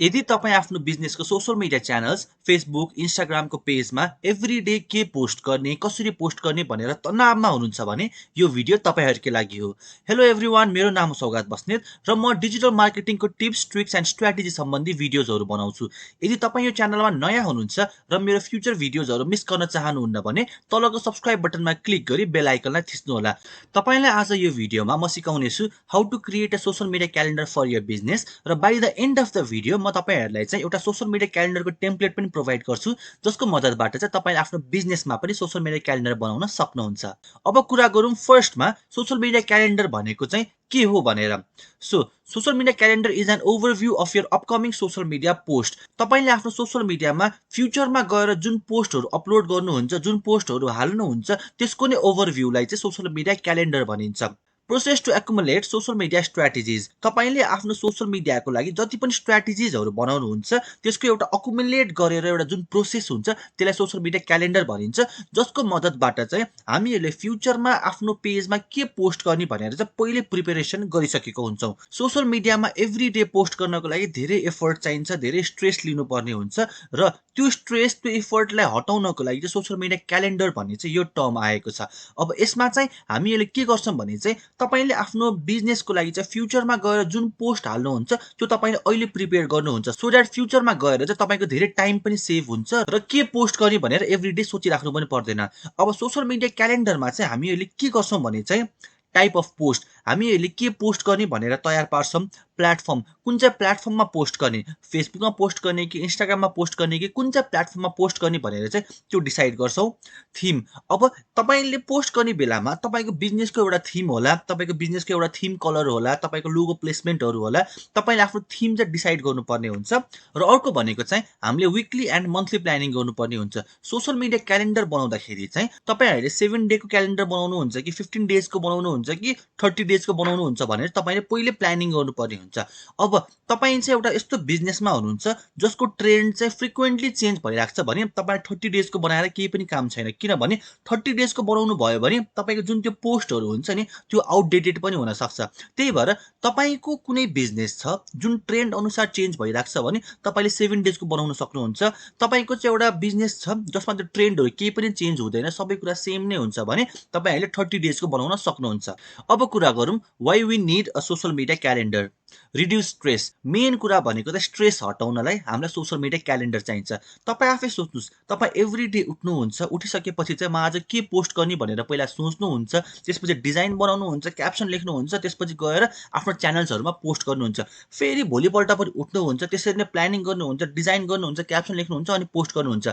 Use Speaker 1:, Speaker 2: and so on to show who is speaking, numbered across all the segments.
Speaker 1: यदि तपाईँ आफ्नो बिजनेसको सोसल मिडिया च्यानल्स फेसबुक इन्स्टाग्रामको पेजमा एभ्री डे के पोस्ट गर्ने कसरी पोस्ट गर्ने भनेर तनावमा हुनुहुन्छ भने यो भिडियो तपाईँहरूकै लागि हो। हेलो एभ्रिवान, मेरो नाम हो सौगात बस्नेत र म डिजिटल मार्केटिङको टिप्स ट्रिक्स एन्ड स्ट्राटेजी सम्बन्धी भिडियोजहरू बनाउँछु। यदि तपाईँ यो च्यानलमा नयाँ हुनुहुन्छ र मेरो फ्युचर भिडियोजहरू मिस गर्न चाहनुहुन्न भने तलको सब्सक्राइब बटनमा क्लिक गरी बेल आइकनलाई थिच्नुहोला। तपाईलाई आज यो भिडियोमा म सिकाउनेछु how to create a social media calendar for your business र by the end of the video म तपाईहरुलाई चाहिँ एउटा सोसल मिडिया क्यालेन्डरको टेम्प्लेट पनि प्रोभाइड गर्छु, जसको मद्दतबाट चाहिँ तपाईले आफ्नो बिजनेसमा पनि सोसल मिडिया क्यालेन्डर बनाउन सक्नुहुन्छ। अब कुरा गरौँ फर्स्टमा सोसल मिडिया क्यालेन्डर भनेको चाहिँ के हो भनेर। Social media calendar is an overview of your upcoming social media post. तपाईले आफ्नो सोसल मिडियामा फ्युचरमा गएर जुन पोस्टहरू अपलोड गर्नुहुन्छ, जुन पोस्टहरू हाल्नुहुन्छ, त्यसको नै ओभरभ्यूलाई चाहिँ सोसल मिडिया क्यालेन्डर भनिन्छ। Process to accumulate social media strategies. तपाईले आफ्नो सोसल मिडियाको लागि जति पनि स्ट्राटेजिजहरू बनाउनुहुन्छ त्यसको एउटा अकुमुलेट गरेर एउटा जुन प्रोसेस हुन्छ त्यसलाई सोसल मिडिया क्यालेन्डर भनिन्छ, जसको मद्दतबाट चाहिँ हामीहरूले फ्युचरमा आफ्नो पेजमा के पोस्ट गर्ने भनेर चाहिँ पहिले प्रिपरेसन गरिसकेको हुन्छौँ। सोसल मिडियामा एभ्री डे पोस्ट गर्नको लागि धेरै एफर्ट चाहिन्छ, धेरै स्ट्रेस लिनुपर्ने हुन्छ र त्यो स्ट्रेस त्यो एफर्टलाई हटाउनको लागि चाहिँ सोसल मिडिया क्यालेन्डर भन्ने चाहिँ यो टर्म आएको छ। अब यसमा चाहिँ हामीहरूले के गर्छौँ भने चाहिँ तपाईले आफ्नो बिजनेसको लागि चाहिँ फ्युचरमा गएर जुन पोस्ट हाल्नुहुन्छ त्यो तपाईले अहिले प्रिपेयर गर्नुहुन्छ, सो द्याट फ्युचरमा गएर चाहिँ तपाईको धेरै टाइम पनि सेभ हुन्छ र के पोस्ट गर्ने भनेर एभ्री डे सोचिराख्नु पनि पर्दैन। अब सोसल मिडिया क्यालेन्डरमा चाहिँ हामीहरूले के गर्छौँ भने चाहिँ टाइप अफ पोस्ट, हामीहरूले के पोस्ट गर्ने भनेर तयार पार्छौँ। प्लेटफर्म, कुन चाहिँ प्लेटफर्ममा पोस्ट गर्ने, फेसबुकमा पोस्ट गर्ने कि इन्स्टाग्राममा पोस्ट गर्ने कि कुन चाहिँ प्लेटफर्ममा पोस्ट गर्ने भनेर चाहिँ त्यो डिसाइड गर्छौँ। थिम, अब तपाईले पोस्ट गर्ने बेलामा तपाईको बिजनेसको एउटा थिम होला, तपाईको बिजनेसको एउटा थिम कलर होला, तपाईको लोगो प्लेसमेन्टहरू होला, तपाईले आफ्नो थिम चाहिँ डिसाइड गर्नुपर्ने हुन्छ। र अर्को भनेको चाहिँ हामीले विकली एन्ड मन्थली प्लानिङ गर्नुपर्ने हुन्छ। सोसल मिडिया क्यालेन्डर बनाउँदाखेरि चाहिँ तपाईहरुले 7 डेको क्यालेन्डर बनाउनुहुन्छ कि 15 डेजको बनाउनुहुन्छ कि 30 डेजको बनाउनुहुन्छ भनेर तपाईले पहिले प्लानिङ गर्नुपर्ने हुन्छ। अब तपाईं चाहिँ एउटा यस्तो बिजनेसमा हुनुहुन्छ जसको ट्रेन्ड चाहिँ फ्रिक्वेन्टली चेन्ज भइरहेको छ भने तपाईले 30 डेजको बनाएर केही पनि काम छैन, किनभने 30 डेजको बनाउनु भयो भने तपाईको जुन त्यो पोस्टहरू हुन्छ नि त्यो आउटडेटेड पनि हुन सक्छ। त्यही भएर तपाईको कुनै बिजनेस छ जुन ट्रेन्ड अनुसार चेन्ज भइरहेको छ भने तपाईले 7 डेजको बनाउन सक्नुहुन्छ। तपाईको चाहिँ एउटा बिजनेस छ जसमा त्यो ट्रेन्डहरू केही पनि चेन्ज हुँदैन, सबै कुरा सेम नै हुन्छ भने तपाईहरुले 30 डेजको बनाउन सक्नुहुन्छ। अब कुरा गरौँ why we need a social media calendar. Reduce stress, main कुरा भनेको चाहिँ स्ट्रेस हटाउनलाई हामीलाई सोसल मिडिया क्यालेन्डर चाहिन्छ। तपाईँ आफै सोच्नुहोस्, तपाईँ एभ्री डे उठ्नुहुन्छ, उठिसकेपछि चाहिँ म आज के पोस्ट गर्ने भनेर पहिला सोच्नुहुन्छ, त्यसपछि डिजाइन बनाउनुहुन्छ, क्याप्सन लेख्नुहुन्छ, त्यसपछि गएर आफ्नो च्यानल्सहरूमा पोस्ट गर्नुहुन्छ, फेरि भोलिपल्ट पनि उठ्नुहुन्छ, त्यसरी नै प्लानिङ गर्नुहुन्छ, डिजाइन गर्नुहुन्छ, क्याप्सन लेख्नुहुन्छ अनि पोस्ट गर्नुहुन्छ।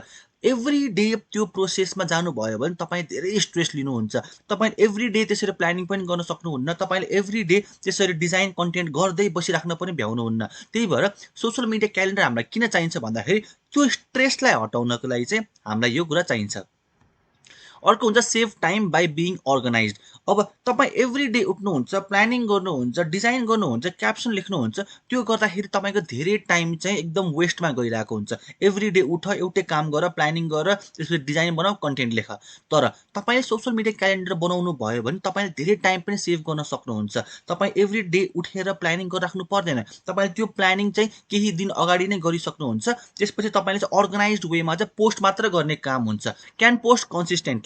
Speaker 1: एभ्री डे त्यो प्रोसेसमा जानुभयो भने तपाईँ धेरै स्ट्रेस लिनुहुन्छ। तपाईँ एभ्री डे त्यसरी प्लानिङ पनि गर्न सक्नुहुन्न, तपाईँले एभ्री डे त्यसरी डिजाइन कन्टेन्ट गर्दै बसिराख्न पनि भ्याउनुहुन्न। त्यही भएर सोसल मिडिया क्यालेन्डर हामीलाई किन चाहिन्छ भन्दाखेरि त्यो स्ट्रेसलाई हटाउनको लागि चाहिँ हामीलाई यो कुरा चाहिन्छ। अर्को हुन्छ सेभ टाइम बाई बिङ अर्गनाइज्ड। अब तपाईँ एभ्री डे उठ्नुहुन्छ, प्लानिङ गर्नुहुन्छ, डिजाइन गर्नुहुन्छ, क्याप्सन लेख्नुहुन्छ, त्यो गर्दाखेरि तपाईँको धेरै टाइम चाहिँ एकदम वेस्टमा गइरहेको हुन्छ। एभ्री डे उठ, एउटै काम गर, प्लानिङ गर, त्यसपछि डिजाइन बनाऊ, कन्टेन्ट लेख। तर तपाईँले सोसल मिडिया क्यालेन्डर बनाउनु भयो भने तपाईँले धेरै टाइम पनि सेभ गर्न सक्नुहुन्छ। तपाईँ एभ्री डे उठेर प्लानिङ गरिराख्नु पर्दैन, तपाईँले त्यो प्लानिङ चाहिँ केही दिन अगाडि नै गरिसक्नुहुन्छ। त्यसपछि तपाईँले चाहिँ अर्गनाइज्ड वेमा चाहिँ पोस्ट मात्र गर्ने काम हुन्छ। Can post consistently.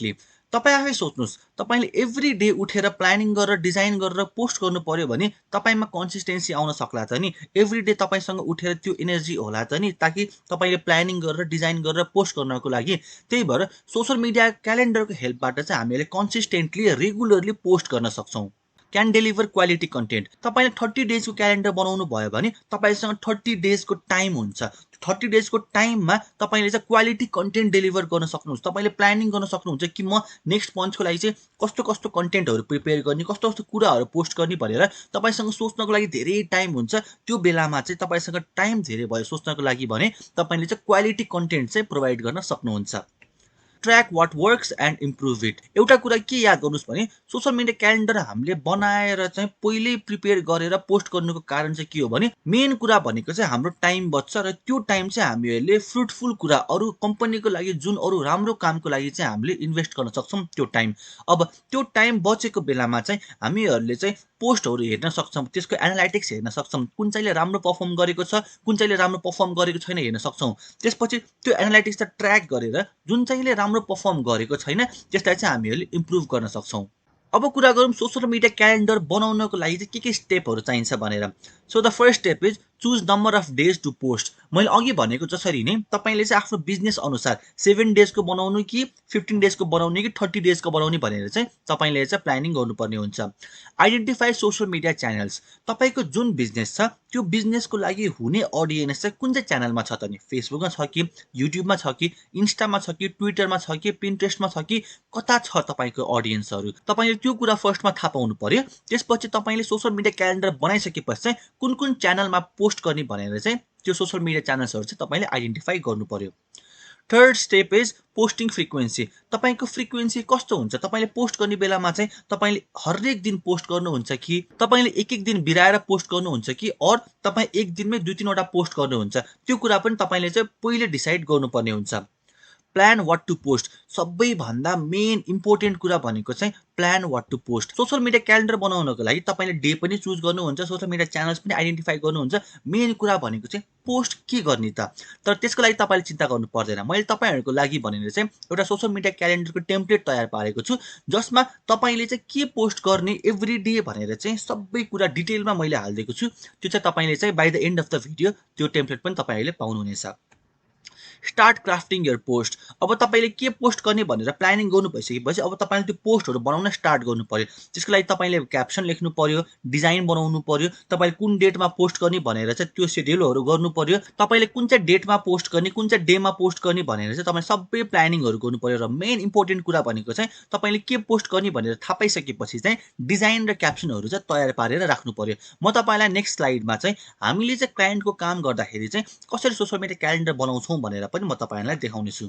Speaker 1: तपाईँ आफै सोच्नुहोस्, तपाईँले एभ्री डे उठेर प्लानिङ गरेर डिजाइन गरेर पोस्ट गर्नु पर्यो भने तपाईँमा कन्सिस्टेन्सी आउन सक्ला त नि। एभ्री डे तपाईँसँग उठेर त्यो एनर्जी होला त नि, ताकि तपाईँले प्लानिङ गरेर डिजाइन गरेर पोस्ट गर्नको लागि। त्यही भएर सोसल मिडिया क्यालेन्डरको हेल्पबाट चाहिँ हामीले कन्सिस्टेन्टली रेगुलरली पोस्ट गर्न सक्छौँ। Can deliver quality content. तपाईँले 30 डेजको क्यालेन्डर बनाउनु भयो भने तपाईँसँग 30 डेजको टाइम हुन्छ। 30 डेजको टाइममा तपाईँले चाहिँ क्वालिटी कन्टेन्ट डेलिभर गर्न सक्नुहुन्छ। तपाईँले प्लानिङ गर्न सक्नुहुन्छ कि म नेक्स्ट मन्थको लागि चाहिँ कस्तो कस्तो कन्टेन्टहरू प्रिपेयर गर्ने, कस्तो कस्तो कुराहरू पोस्ट गर्ने भनेर तपाईँसँग सोच्नको लागि धेरै टाइम हुन्छ। त्यो बेलामा चाहिँ तपाईँसँग टाइम धेरै भयो सोच्नको लागि भने तपाईँले चाहिँ क्वालिटी कन्टेन्ट चाहिँ प्रोभाइड गर्न सक्नुहुन्छ। Track what works and improve it. एउटा कुरा के याद गर्नुहोस् भने सोसल मिडिया क्यालेन्डर हामीले बनाएर चाहिँ पहिल्यै प्रिपेयर गरेर पोस्ट गर्नुको कारण चाहिँ के हो भने मेन कुरा भनेको चाहिँ हाम्रो टाइम बच्छ र त्यो टाइम चाहिँ हामीहरूले फ्रुटफुल कुरा अरू कम्पनीको लागि जुन अरू राम्रो कामको लागि चाहिँ हामीले इन्भेस्ट गर्न सक्छौँ त्यो टाइम। अब त्यो टाइम बचेको बेलामा चाहिँ हामीहरूले चाहिँ पोस्टहरू हेर्न सक्छौँ, त्यसको एनालाइटिक्स हेर्न सक्छौँ, कुन चाहिँले राम्रो पर्फर्म गरेको छ, कुन चाहिँले राम्रो पर्फर्म गरेको छैन हेर्न सक्छौँ। त्यसपछि त्यो एनालाइटिक्स ट्र्याक गरेर जुन चाहिँले राम्रो पर्फर्म गरेको छैन त्यसलाई चाहिँ हामीहरूले इम्प्रुभ गर्न सक्छौँ। अब कुरा गरौँ सोसल मिडिया क्यालेन्डर बनाउनको लागि चाहिँ के स्टेपहरू चाहिन्छ भनेर। So the first step is choose number of days to post. मैले अघि भनेको जसरी नै तपाईँले चाहिँ आफ्नो बिजनेस अनुसार 7 डेजको बनाउनु कि 15 डेजको बनाउने कि 30 डेजको बनाउने भनेर चाहिँ तपाईँले चाहिँ प्लानिङ गर्नुपर्ने हुन्छ। Identify social media channels. तपाईँको जुन बिजनेस छ त्यो बिजनेसको लागि हुने अडियन्स चाहिँ कुन चाहिँ च्यानलमा छ त नि, फेसबुकमा छ कि, युट्युबमा छ कि, इन्स्टामा छ कि, ट्विटरमा छ कि, पिन्ट्रेस्टमा छ कि, कता छ तपाईँको अडियन्सहरू। तपाईँले त्यो कुरा फर्स्टमा थाहा पाउनु पर्यो। त्यसपछि तपाईँले सोसल मिडिया क्यालेन्डर बनाइसकेपछि चाहिँ कुन कुन च्यानलमा पोस्ट गर्ने भनेर चाहिँ त्यो सोसल मिडिया च्यानल्सहरू चाहिँ तपाईँले आइडेन्टिफाई गर्नु पर्यो। Third step is posting frequency. तपाईँको फ्रिक्वेन्सी कस्तो हुन्छ, तपाईँले पोस्ट गर्ने बेलामा चाहिँ तपाईँले हरेक दिन पोस्ट गर्नुहुन्छ कि तपाईँले एक एक दिन बिराएर पोस्ट गर्नुहुन्छ कि अर तपाईँ एक दिनमै 2-3वटा पोस्ट गर्नुहुन्छ, त्यो कुरा पनि तपाईँले चाहिँ पहिले डिसाइड गर्नुपर्ने हुन्छ। Plan what to post. सबैभन्दा मेन इम्पोर्टेन्ट कुरा भनेको चाहिँ plan what to post. Social media calendar बनाउनको लागि तपाईँले डे पनि चुज गर्नुहुन्छ, सोसल मिडिया च्यानल्स पनि आइडेन्टिफाई गर्नुहुन्छ। मेन कुरा भनेको चाहिँ पोस्ट के गर्ने त, तर त्यसको लागि तपाईँले चिन्ता गर्नु पर्दैन। मैले तपाईँहरूको लागि भनेर चाहिँ एउटा सोसल मिडिया क्यालेन्डरको टेम्प्लेट तयार पारेको छु जसमा तपाईँले चाहिँ के पोस्ट गर्ने एभ्री डे भनेर चाहिँ सबै कुरा डिटेलमा मैले हालिदिएको छु। त्यो चाहिँ तपाईँले चाहिँ by the end of the video त्यो टेम्प्लेट पनि तपाईँहरूले पाउनुहुनेछ। Start crafting your post. अब तपाईँले के पोस्ट गर्ने भनेर प्लानिङ गर्नु भइसकेपछि अब तपाईँले त्यो पोस्टहरू बनाउन स्टार्ट गर्नु पर्यो। त्यसको लागि तपाईँले क्याप्सन लेख्नु पर्यो, डिजाइन बनाउनु पर्यो, तपाईँले कुन डेटमा पोस्ट गर्ने भनेर चाहिँ त्यो सेड्युलहरू गर्नु पर्यो, तपाईँले कुन चाहिँ डेटमा पोस्ट गर्ने, कुन चाहिँ डेमा पोस्ट गर्ने भनेर चाहिँ तपाईँ सबै प्लानिङहरू गर्नु पर्यो। र मेन इम्पोर्टेन्ट कुरा भनेको चाहिँ तपाईँले के पोस्ट गर्ने भनेर थाहा पाइसकेपछि चाहिँ डिजाइन र क्याप्सनहरू चाहिँ तयार पारेर राख्नु पर्यो। म तपाईँलाई नेक्स्ट स्लाइडमा चाहिँ हामीले चाहिँ क्लाइन्टको काम गर्दाखेरि चाहिँ कसरी सोसल मिडिया क्यालेन्डर बनाउँछौँ भनेर पनि म तपाईँलाई देखाउनेछु।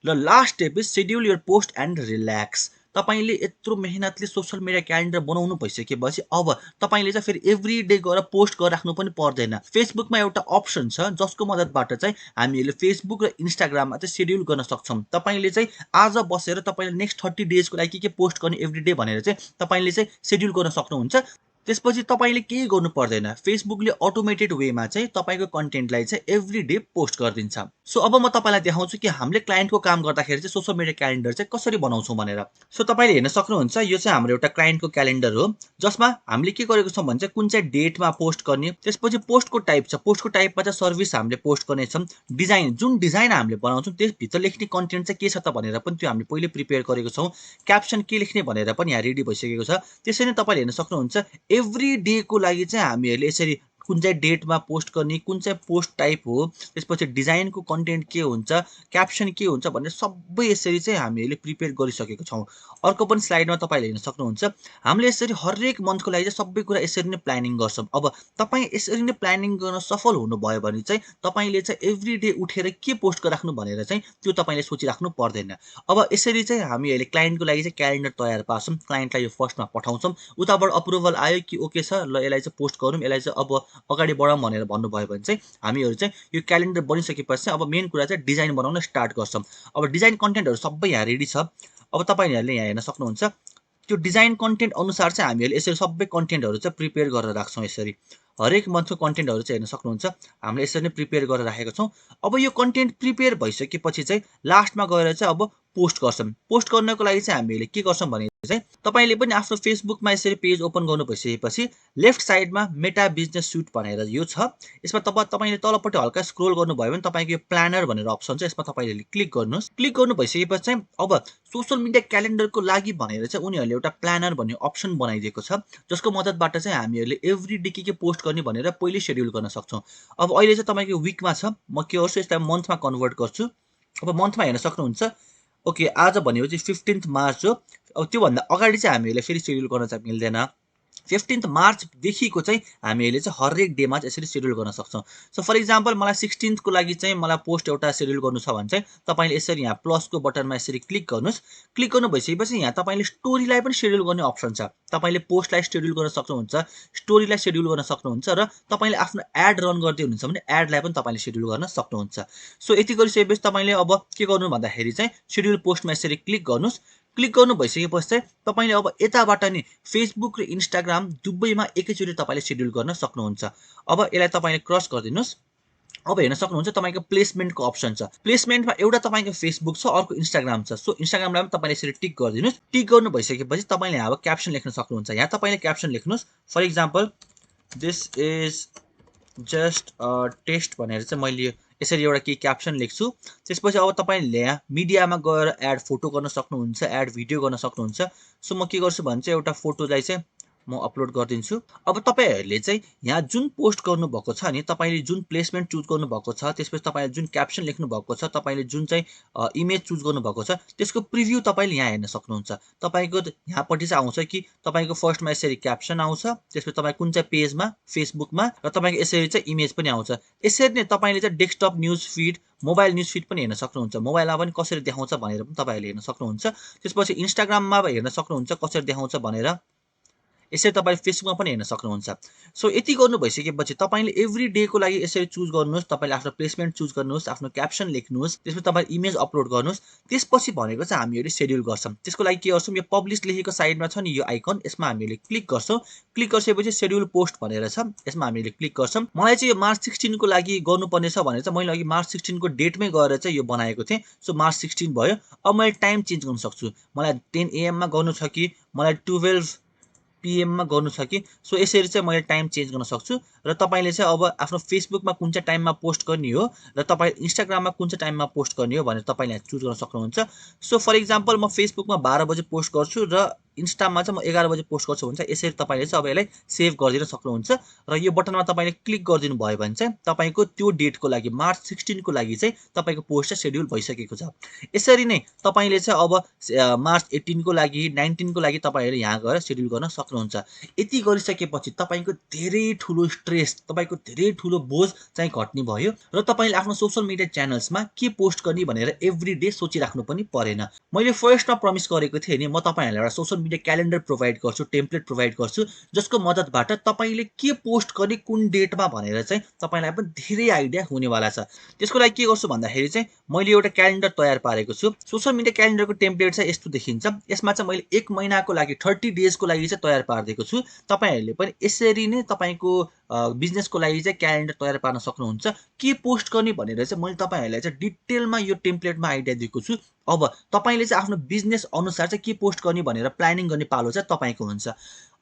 Speaker 1: ल last step is schedule your post and relax. तपाईँले यत्रो मेहनतले सोसल मिडिया क्यालेन्डर बनाउनु भइसकेपछि अब तपाईँले चाहिँ फेरि एभ्री डे गएर पोस्ट गरिराख्नु पनि पर्दैन। फेसबुकमा एउटा अप्सन छ जसको मद्दतबाट चाहिँ हामीले फेसबुक र इन्स्टाग्राममा चाहिँ सेड्युल गर्न सक्छौँ। तपाईँले चाहिँ आज बसेर तपाईँले नेक्स्ट 30 डेजको लागि के पोस्ट गर्ने एभ्री डे भनेर चाहिँ तपाईँले चाहिँ सेड्युल गर्न सक्नुहुन्छ। त्यसपछि तपाईँले केही गर्नु पर्दैन, फेसबुकले अटोमेटेड वेमा चाहिँ तपाईँको कन्टेन्टलाई चाहिँ एभ्री डे पोस्ट गरिदिन्छ। सो अब म तपाईँलाई देखाउँछु कि हामीले क्लाइन्टको काम गर्दाखेरि चाहिँ सोसल मिडिया क्यालेन्डर चाहिँ कसरी बनाउँछौँ भनेर। सो तपाईँले हेर्न सक्नुहुन्छ यो चाहिँ हाम्रो एउटा क्लाइन्टको क्यालेन्डर हो जसमा हामीले के गरेको छौँ भने चाहिँ कुन चाहिँ डेटमा पोस्ट गर्ने, त्यसपछि पोस्टको टाइप छ, पोस्टको टाइपमा चाहिँ सर्भिस हामीले पोस्ट गर्नेछौँ, डिजाइन जुन डिजाइन हामीले बनाउँछौँ त्यसभित्र लेख्ने कन्टेन्ट चाहिँ के छ त भनेर पनि त्यो हामीले पहिले प्रिपेयर गरेको छौँ, क्याप्सन के लेख्ने भनेर पनि यहाँ रेडी भइसकेको छ। त्यसरी नै तपाईँले हेर्न सक्नुहुन्छ एभ्री डेको लागि चाहिँ हामीहरूले यसरी कुन चाहिँ डेटमा पोस्ट गर्ने, कुन चाहिँ पोस्ट टाइप हो, त्यसपछि डिजाइनको कन्टेन्ट के हुन्छ, क्याप्सन के हुन्छ भनेर सबै यसरी चाहिँ हामीहरूले प्रिपेयर गरिसकेको छौँ। अर्को पनि स्लाइडमा तपाईँले हेर्न सक्नुहुन्छ हामीले यसरी हरेक मन्थको लागि चाहिँ सबै कुरा यसरी नै प्लानिङ गर्छौँ। अब तपाईँ यसरी नै प्लानिङ गर्न सफल हुनुभयो भने चाहिँ तपाईँले चाहिँ एभ्री डे उठेर के पोस्ट गरिराख्नु भनेर चाहिँ त्यो तपाईँले सोचिराख्नु पर्दैन। अब यसरी चाहिँ हामीहरूले क्लाइन्टको लागि चाहिँ क्यालेन्डर तयार पार्छौँ, क्लाइन्टलाई यो फर्स्टमा पठाउँछौँ, उताबाट अप्रुभल आयो कि ओके छ ल यसलाई चाहिँ पोस्ट गरौँ, यसलाई चाहिँ अब अगाडि बढाउँ भनेर भन्नुभयो भने चाहिँ हामीहरू चाहिँ यो क्यालेन्डर बनिसकेपछि चाहिँ अब मेन कुरा चाहिँ डिजाइन बनाउन स्टार्ट गर्छौँ। अब डिजाइन कन्टेन्टहरू सबै यहाँ रेडी छ। अब तपाईँहरूले यहाँ हेर्न सक्नुहुन्छ त्यो डिजाइन कन्टेन्ट अनुसार चाहिँ हामीहरूले यसरी सबै कन्टेन्टहरू चाहिँ प्रिपेयर गरेर राख्छौँ। यसरी हरेक मन्थको कन्टेन्टहरू चाहिँ हेर्न सक्नुहुन्छ हामीले यसरी नै प्रिपेयर गरेर राखेको छौँ। अब यो कन्टेन्ट प्रिपेयर भइसकेपछि चाहिँ लास्टमा गएर चाहिँ अब पोस्ट गर्छौँ। पोस्ट गर्नको लागि चाहिँ हामीले के गर्छौँ भने चाहिँ तपाईँले पनि आफ्नो फेसबुकमा यसरी पेज ओपन गर्नु भइसकेपछि लेफ्ट साइडमा मेटा बिजनेस सुट भनेर यो छ, यसमा तपाईँले तलपट्टि हल्का स्क्रोल गर्नुभयो भने तपाईँको यो प्लानर भनेर अप्सन छ, यसमा तपाईँले क्लिक गर्नुहोस्। क्लिक गर्नु भइसकेपछि चाहिँ अब सोसल मिडिया क्यालेन्डरको लागि भनेर चाहिँ उनीहरूले एउटा प्लानर भन्ने अप्सन बनाइदिएको छ जसको मद्दतबाट चाहिँ हामीहरूले एभ्री डे के पोस्ट गर्ने भनेर पहिले सेड्युल गर्न सक्छौँ। अब अहिले चाहिँ तपाईँको विकमा छ, म के गर्छु यसलाई मन्थमा कन्भर्ट गर्छु। अब मन्थमा हेर्न सक्नुहुन्छ ओके आज भनेपछि 15 मार्च हो। अब त्योभन्दा अगाडि चाहिँ हामीहरूले फेरि सेड्युल गर्न चाहिँ मिल्दैन। 15 मार्चदेखिको चाहिँ हामीले चाहिँ हरेक डेमा चाहिँ यसरी सेड्युल गर्न सक्छौँ। सो फर इक्जाम्पल मलाई 16 को लागि चाहिँ मलाई पोस्ट एउटा सेड्युल गर्नु छ भने चाहिँ तपाईँले यसरी यहाँ प्लसको बटनमा यसरी क्लिक गर्नुहोस्। क्लिक गर्नु भइसकेपछि यहाँ तपाईँले स्टोरीलाई पनि सेड्युल गर्ने अप्सन छ। तपाईँले पोस्टलाई सेड्युल गर्न सक्नुहुन्छ, स्टोरीलाई सेड्युल गर्न सक्नुहुन्छ र तपाईँले आफ्नो एड रन गर्दै हुनुहुन्छ भने एडलाई पनि तपाईँले सेड्युल गर्न सक्नुहुन्छ। सो यति गरिसकेपछि तपाईँले अब के गर्नु भन्दाखेरि चाहिँ सेड्युल पोस्टमा यसरी क्लिक गर्नुहोस्। क्लिक गर्नु भइसकेपछि चाहिँ तपाईँले अब यताबाट नि फेसबुक र इन्स्टाग्राम दुवैमा एकैचोटि तपाईँले सेड्युल गर्न सक्नुहुन्छ। अब यसलाई तपाईँले क्रस गरिदिनुहोस्। अब हेर्न सक्नुहुन्छ तपाईँको प्लेसमेन्टको अप्सन छ। प्लेसमेन्टमा एउटा तपाईँको फेसबुक छ, अर्को इन्स्टाग्राम छ। सो इन्स्टाग्रामलाई पनि तपाईँले यसरी टिक गरिदिनुहोस्। टिक गर्नु भइसकेपछि तपाईँले यहाँ अब क्याप्सन लेख्न सक्नुहुन्छ। यहाँ तपाईँले क्याप्सन लेख्नुहोस्। For example this is just test भनेर चाहिँ मैले यसरी एउटा केही क्याप्सन लेख्छु। त्यसपछि अब तपाईँले यहाँ मिडियामा गएर एड फोटो गर्न सक्नुहुन्छ, एड भिडियो गर्न सक्नुहुन्छ। सो म के गर्छु भने चाहिँ एउटा फोटोलाई चाहिँ म अपलोड गरिदिन्छु। अब तपाईँहरूले चाहिँ यहाँ जुन पोस्ट गर्नुभएको छ नि, तपाईँले जुन प्लेसमेन्ट चुज गर्नुभएको छ, त्यसपछि तपाईँले जुन क्याप्सन लेख्नु भएको छ, तपाईँले जुन चाहिँ इमेज चुज गर्नुभएको छ, त्यसको प्रिभ्यू तपाईँले यहाँ हेर्न सक्नुहुन्छ। तपाईँको यहाँपट्टि चाहिँ आउँछ कि तपाईँको फर्स्टमा यसरी क्याप्सन आउँछ, त्यसपछि तपाईँ कुन चाहिँ पेजमा, फेसबुकमा, र तपाईँको यसरी चाहिँ इमेज पनि आउँछ। यसरी नै तपाईँले चाहिँ desktop news feed, mobile news feed पनि हेर्न सक्नुहुन्छ। मोबाइलमा पनि कसरी देखाउँछ भनेर पनि तपाईँहरूले हेर्न सक्नुहुन्छ। त्यसपछि इन्स्टाग्राममा हेर्न सक्नुहुन्छ कसरी देखाउँछ भनेर। यसरी तपाईँले फेसबुकमा पनि हेर्न सक्नुहुन्छ। सो यति गर्नु भइसकेपछि तपाईँले एभ्री डेको लागि यसरी चुज गर्नुहोस्। तपाईँले आफ्नो प्लेसमेन्ट चुज गर्नुहोस्, आफ्नो क्याप्सन लेख्नुहोस्, त्यसपछि तपाईँले इमेज अपलोड गर्नुहोस्। त्यसपछि भनेको चाहिँ हामीहरूले सेड्युल गर्छौँ। त्यसको लागि के गर्छौँ, यो पब्लिस लेखेको साइडमा छ नि यो आइकन, यसमा हामीले क्लिक गर्छौँ। क्लिक गरिसकेपछि सेड्युल पोस्ट भनेर छ, यसमा हामीले क्लिक गर्छौँ। मलाई चाहिँ यो मार्च 16 को लागि गर्नुपर्ने छ भनेर चाहिँ मैले अघि मार्च 16 को डेटमै गएर चाहिँ यो बनाएको थिएँ। सो मार्च 16 भयो। अब मैले टाइम चेन्ज गर्न सक्छु। मलाई 10 AM मा गर्नु छ कि मलाई 12 PM मा गर्नु छ कि। सो यसरी चाहिँ मैले टाइम चेन्ज गर्न सक्छु। र तपाईँले चाहिँ अब आफ्नो फेसबुकमा कुन चाहिँ टाइममा पोस्ट गर्ने हो र तपाईँ इन्स्टाग्राममा कुन चाहिँ टाइममा पोस्ट गर्ने हो भनेर तपाईँले यहाँ चुज गर्न सक्नुहुन्छ। सो फर इक्जाम्पल म फेसबुकमा 12 बजे पोस्ट गर्छु र इन्स्टामा चाहिँ म 11 बजे पोस्ट गर्छु भन्छ। यसरी तपाईँले चाहिँ अब यसलाई सेभ गरिदिन सक्नुहुन्छ र यो बटनमा तपाईँले क्लिक गरिदिनु भयो भने चाहिँ तपाईँको त्यो डेटको लागि मार्च 16 को लागि चाहिँ तपाईँको पोस्ट चाहिँ सेड्युल भइसकेको छ। यसरी नै तपाईँले चाहिँ अब मार्च 18 को लागि, 19 को लागि तपाईँहरूले यहाँ गएर सेड्युल गर्न सक्नुहुन्छ। यति गरिसकेपछि तपाईँको धेरै ठुलो स्ट्रेस, तपाईँको धेरै ठुलो बोझ चाहिँ घट्ने भयो र तपाईँले आफ्नो सोसियल मिडिया च्यानल्समा के पोस्ट गर्ने भनेर एभ्री डे सोचिराख्नु पनि परेन। मैले फर्स्टमा प्रमिस गरेको थिएँ नि, म तपाईँहरूलाई एउटा सोसियल मिडिया क्यालेन्डर प्रोभाइड गर्छु, टेम्प्लेट प्रोभाइड गर्छु, जसको मद्दतबाट तपाईँले के पोस्ट गर्ने कुन डेटमा भनेर चाहिँ तपाईँलाई पनि धेरै आइडिया हुनेवाला छ। त्यसको लागि के गर्छु भन्दाखेरि चाहिँ मैले एउटा क्यालेन्डर तयार पारेको छु। सोसियल मिडिया क्यालेन्डरको टेम्प्लेट चाहिँ यस्तो देखिन्छ। यसमा चाहिँ मैले 1 महिनाको लागि 30 डेजको लागि चाहिँ तयार पारिदिएको छु। तपाईँहरूले पनि यसरी नै तपाईँको बिजनेसको लागि चाहिँ क्यालेन्डर तयार पार्न सक्नुहुन्छ। के पोस्ट गर्ने भनेर चाहिँ मैले तपाईँहरूलाई चाहिँ डिटेलमा यो टेम्प्लेटमा आइडिया दिएको छु। अब तपाईँले चाहिँ आफ्नो बिजनेस अनुसार चाहिँ के पोस्ट गर्ने भनेर प्लानिङ गर्ने पालो चाहिँ तपाईँको हुन्छ।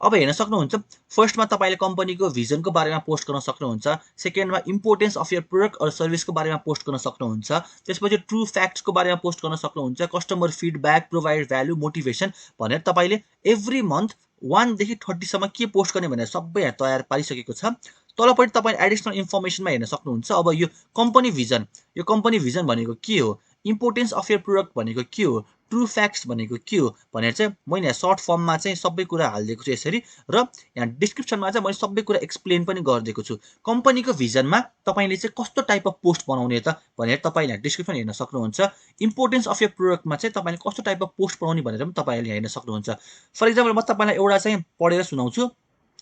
Speaker 1: अब हेर्न सक्नुहुन्छ, फर्स्टमा तपाईँले कम्पनीको भिजनको बारेमा पोस्ट गर्न सक्नुहुन्छ। सेकेन्डमा importance of your product or सर्भिसको बारेमा पोस्ट गर्न सक्नुहुन्छ। त्यसपछि ट्रु फ्याक्ट्सको बारेमा पोस्ट गर्न सक्नुहुन्छ। Customer feedback, provide value, motivation भनेर तपाईँले एभ्री मन्थ 1 देखि 30 सम्म के पोस्ट गर्ने भनेर सबै यहाँ तयार पारिसकेको छ। तलपट्टि तपाईँ एडिसनल इन्फर्मेसनमा हेर्न सक्नुहुन्छ। अब यो कम्पनी भिजन भनेको के हो, इम्पोर्टेन्स अफ यर प्रोडक्ट भनेको के हो, ट्रु फ्याक्ट्स भनेको के हो भनेर चाहिँ मैले यहाँ सर्ट फर्ममा चाहिँ सबै कुरा हालिदिएको छु यसरी। र यहाँ डिस्क्रिप्सनमा चाहिँ मैले सबै कुरा एक्सप्लेन पनि गरिदिएको छु। कम्पनीको भिजनमा तपाईँले चाहिँ कस्तो टाइप अफ पोस्ट बनाउने त भनेर तपाईँले यहाँ डिस्क्रिप्सन हेर्न सक्नुहुन्छ। इम्पोर्टेन्स अफ यर प्रोडक्टमा चाहिँ तपाईँले कस्तो टाइप अफ पोस्ट बनाउने भनेर पनि तपाईँहरूले हेर्न सक्नुहुन्छ। फर इक्जाम्पल म तपाईँलाई एउटा चाहिँ पढेर सुनाउँछु।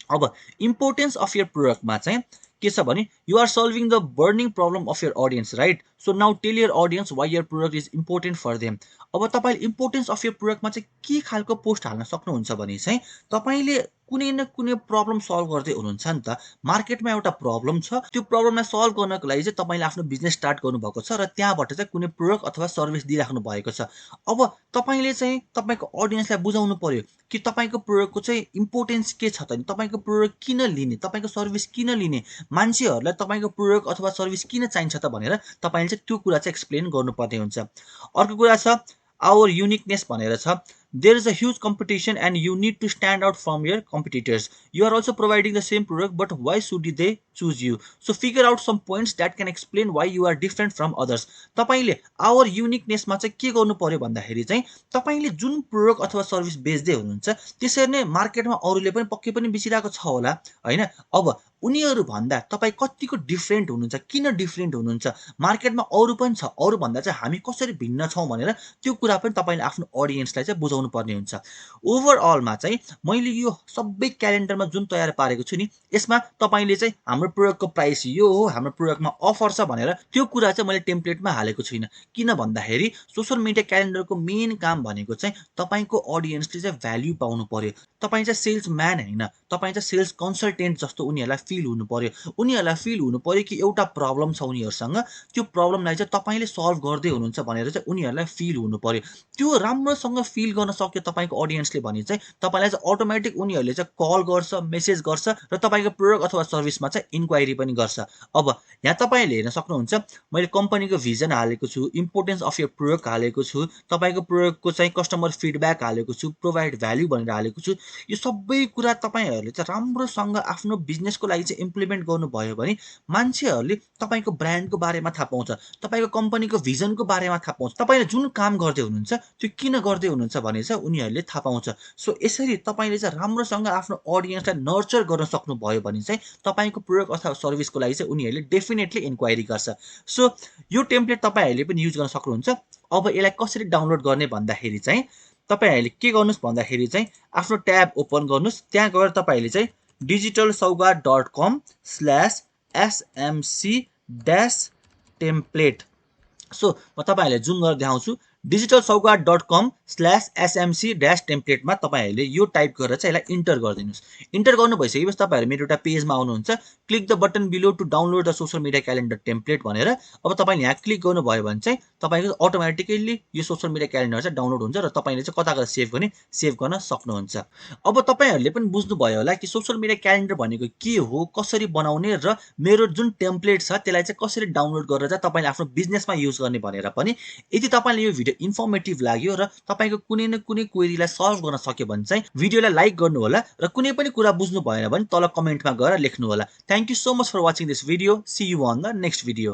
Speaker 1: अब इम्पोर्टेन्स अफ यर प्रोडक्टमा चाहिँ के छ भने, you are solving the burning problem of your audience, right? So now tell your audience why your product is important for them. अब तपाईँले इम्पोर्टेन्स अफ यर प्रोडक्टमा चाहिँ के खालको पोस्ट हाल्न सक्नुहुन्छ भने चाहिँ तपाईँले कुनै न कुनै प्रब्लम सल्भ गर्दै हुनुहुन्छ नि त। मार्केटमा एउटा प्रब्लम छ, त्यो प्रब्लमलाई सल्भ गर्नको लागि चाहिँ तपाईँले आफ्नो बिजनेस स्टार्ट गर्नुभएको छ र त्यहाँबाट चाहिँ कुनै प्रोडक्ट अथवा सर्भिस दिइराख्नु भएको छ। अब तपाईँले चाहिँ तपाईँको अडियन्सलाई बुझाउनु पर्यो कि तपाईँको प्रोडक्टको चाहिँ इम्पोर्टेन्स के छ त, तपाईँको प्रोडक्ट किन लिने, तपाईँको सर्भिस किन लिने, मान्छेहरूलाई तपाईँको प्रोडक्ट अथवा सर्भिस किन चाहिन्छ त भनेर तपाईँले चाहिँ त्यो कुरा चाहिँ एक्सप्लेन गर्नुपर्ने हुन्छ। अर्को कुरा छ आवर युनिकनेस भनेर छ। there is a huge competition and you need to stand out from your competitors. You are also providing the same product, but why should they choose you? So figure out some points that can explain why you are different from others. तपाईले our युनिकनेसमा चाहिँ के गर्नु पर्यो भन्दाखेरि चाहिँ तपाईले जुन product अथवा सर्भिस बेच्दै हुनुहुन्छ त्यसरी नै मार्केटमा अरूले पनि पक्कै पनि बेचिरहेको छ होला हैन। अब उनीहरू भन्दा तपाई कतिको डिफरेन्ट हुनुहुन्छ, किन डिफरेन्ट हुनुहुन्छ, मार्केटमा अरू पनि छ, अरू भन्दा चाहिँ हामी कसरी भिन्न छौं भनेर त्यो कुरा पनि तपाईले आफ्नो ऑडियन्सलाई चाहिँ बुझाउनु पर्ने हुन्छ। ओभरअलमा चाहिँ मैले यो सबै क्यालेन्डरमा जुन तयार पारेको छु नि यसमा तपाईले चाहिँ हाम्रो प्रोडक्टको प्राइस यो हो, हाम्रो प्रोडक्टमा अफर छ भनेर त्यो कुरा चाहिँ मैले टेम्प्लेटमा हालेको छैन। किन भन्दाखेरि सोशल मिडिया क्यालेन्डरको मेन काम भनेको चाहिँ तपाईको ऑडियन्सले चाहिँ भ्याल्यु पाउनु पर्यो। तपाई चाहिँ सेल्सम्यान हैन, तपाई चाहिँ सेल्स कन्सल्टेन्ट जस्तो उनीहरुलाई फिल हुनु पर्यो। उनीहरुलाई फिल हुनु पर्यो कि एउटा प्रब्लम छ उनीहरुसँग, त्यो प्रब्लमलाई चाहिँ तपाईले सल्भ गर्दै हुनुहुन्छ भनेर चाहिँ उनीहरुलाई फिल हुनु पर्यो। त्यो राम्रोसँग फिल गर्न सक्यो तपाईको ऑडियन्सले भने चाहिँ तपाईलाई चाहिँ अटोमेटिक उनीहरुले चाहिँ कल गर्छ, मेसेज गर्छ र तपाईको प्रोडक्ट अथवा सर्भिसमा चाहिँ इन्क्वायरी पनि गर्छ। अब यहाँ तपाईले हेर्न सक्नुहुन्छ मैले कम्पनीको भिजन हालेको छु, इम्पोर्टेन्स अफ योर प्रोडक्ट हालेको छु, तपाईको प्रोडक्टको चाहिँ कस्टमर फिडब्याक हालेको छु, प्रोभाइड भ्याल्यु भनेर हालेको छु। यो सबै कुरा तपाईहरुले चाहिँ राम्रोसँग आफ्नो बिजनेसको लागि चाहिँ इम्प्लिमेन्ट गर्नुभयो भने मान्छेहरुले तपाईको ब्रान्डको बारेमा थाहा पाउँछ, तपाईको कम्पनीको भिजनको बारेमा थाहा पाउँछ, तपाईले जुन काम गर्दै हुनुहुन्छ त्यो किन गर्दै हुनुहुन्छ भने चाहिँ उनीहरुले थाहा पाउँछ। सो यसरी तपाईले चाहिँ राम्रोसँग आफ्नो ऑडियन्सलाई नर्चर गर्न सक्नुभयो भने चाहिँ तपाईको प्रोडक्ट अथवा सर्भिसको लागि चाहिँ उनीहरुले डेफिनेटली इन्क्वायरी गर्छ। सो यो टेम्प्लेट तपाईहरुले पनि युज गर्न सक्नुहुन्छ। अब यसलाई कसरी डाउनलोड गर्ने भन्दाखेरि चाहिँ तपाईहरुले के गर्नुस् भन्दाखेरि चाहिँ आफ्नो ट्याब ओपन गर्नुस्, त्यहाँ गएर तपाईहरुले चाहिँ digitalsaugat.com/smc-template सो म तपाईहरुलाई जुम गरेर देखाउँछु। digitalsaugat.com/smc-template मा तपाईहरुले यो टाइप गरेर चाहिँ यसलाई इन्टर गरिदिनुस्। इन्टर गर्नु भइसकेपछि तपाईहरु मेरो एउटा पेजमा आउनुहुन्छ। Click the button below to download the social media calendar template भनेर। अब तपाईले यहाँ क्लिक गर्नुभयो भने चाहिँ तपाईको अटोमेटिकली यो सोशल मिडिया क्यालेन्डर चाहिँ डाउनलोड हुन्छ र तपाईले चाहिँ कता गएर सेभ गर्न सक्नुहुन्छ। अब तपाईहरुले पनि बुझ्नुभयो होला कि सोशल मिडिया क्यालेन्डर भनेको के हो, कसरी बनाउने र मेरो जुन टेम्प्लेट छ त्यसलाई चाहिँ कसरी डाउनलोड गरेर चाहिँ तपाईले आफ्नो बिजनेसमा युज गर्ने भनेर पनि। यदि तपाईलाई यो भिडियो इन्फर्मेटिभ लाग्यो र तपाईको कुनै न कुनै क्वेरीलाई सल्भ गर्न सक्यो भने चाहिँ भिडियोलाई लाइक गर्नु होला र कुनै पनि कुरा बुझ्नु भएन भने तल कमेन्टमा गएर लेख्नु होला। Thank you so much for watching this video. See you on the next video.